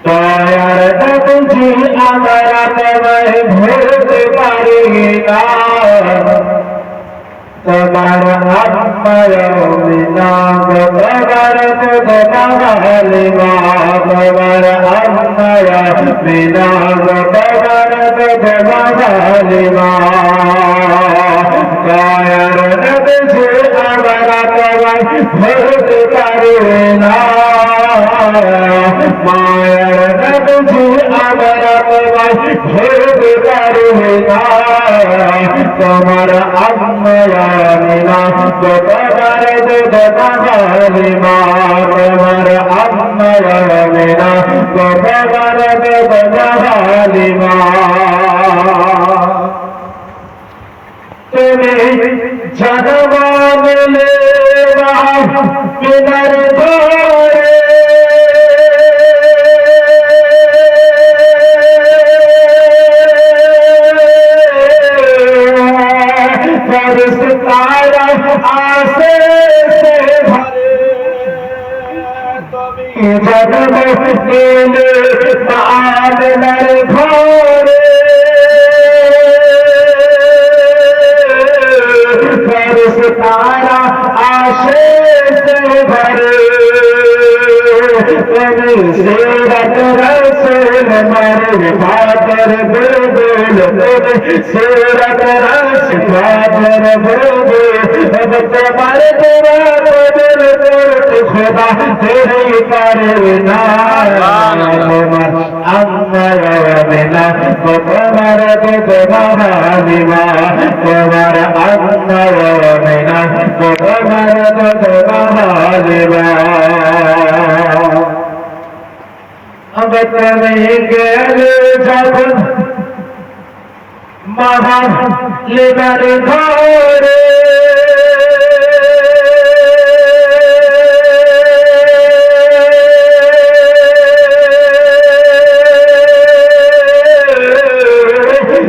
দয়ার নবীজি আমরা তোমায় ভুলতে পারি না, তোমার আত্মায় বিনা তোমার হালিমা, তোমার আত্মায় বিনা তোমার হালিমা। দয়ার নবীজি আমরা তোমায় ভুলতে পারি না, মায়ের নবীজি আমরা তোমায় ভুলতে পারি না, তোমার আম্মায়া মিনা তোমার হালিমা, তোমার আম্মায়া মিনা তোমার হালিমা। তুমি জন্ম মিলে মিনার ধরে तारा आसे से भरे, जन्म मिले आदनर घोरे, फर्श तारा आशे से भरे, सीरत रसूल मरे फादर बुलबुल, सीरत रस फादर बुलबुल, अब तुम्हारे दुआ कबूल करते खुदा तेरी करना, तुम्हार अम्मा बिना तुम्हार हालिमा, तुम्हार अम्मा बिना तुम्हार हालिमा। अब তুমি গেলে যখন মহালিমার ঘরে,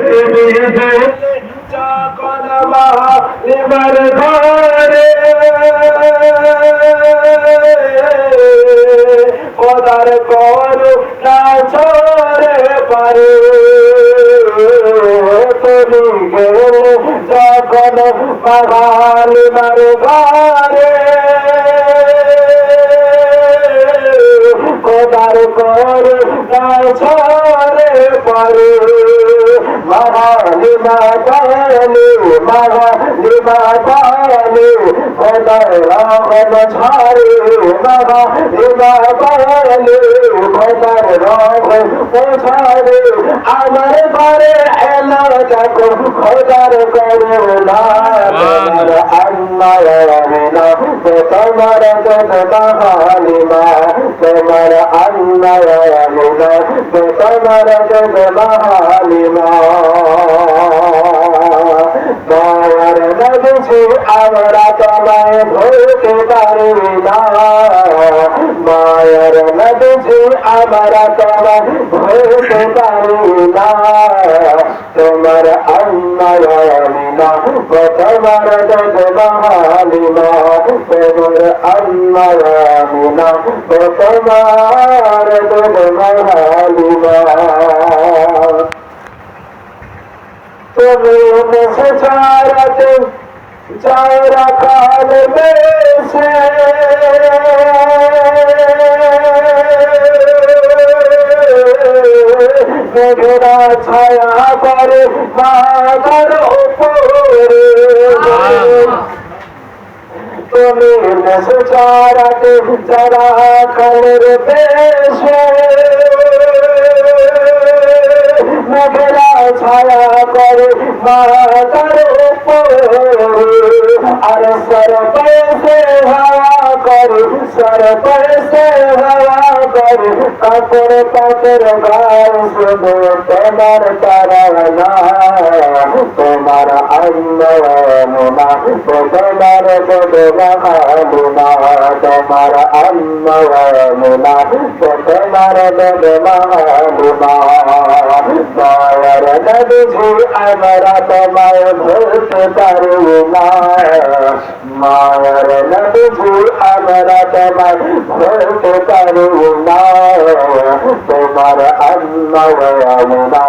তুমি গেলে যখন মহালিমার ঘরে, খোদার করুণা ছড়ে পারে, তুমি গেলে যখন মহালিমার ঘরে, খোদার করুণা ছড়ে পারে, মহালিমা জানে মহালিমা জানে, খোদার রহম ঝরে মহালিমা জানে, খোদার রহম ঝরে, আমার ঘরে এলো যখন খোদার করুণা, তোমার আল্লাহ মিনা তোমার হালিমা, তোমার আল্লাহ মিনা তোমার হালিমা। দয়ার নবীজি আমরা তোমায় ভুলতে পারি না, মায়ের নবীজি আমরা তোমায় ভুলতে পারি না, তোমার আম্মায়া মিনা তোমার হালিমা, তোমার আম্মায়া মিনা তোমার হালিমা। তুমি মুঝে চারাতে चारा काल में से मेरा छाया पर मागर ऊपर, तुम्हें मुझे चाराते चारा काल में से मेरा छाया पर मागर ऊपर, अरे सर पैसे हवा कर, सर पैसे हवा कर, काकर काकर गाय सुनो तुम्हार ताराना, तुम्हार अन्नवानुना तुम्हार हालुना, तुम्हार अन्नवानुना तुम्हार हालुना। दयार नबीजी আমরা তোমায় ভুলতে পারি না, মায়ের নবীজি আমরা তোমায় ভুলতে পারি না, তোমার আম্মা ওয়ামুনা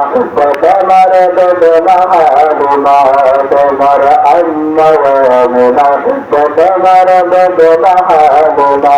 তোমার বেদনা হালুমা তোমার আম্মা ওয়ামুনা তোমার বেদনা হালুমা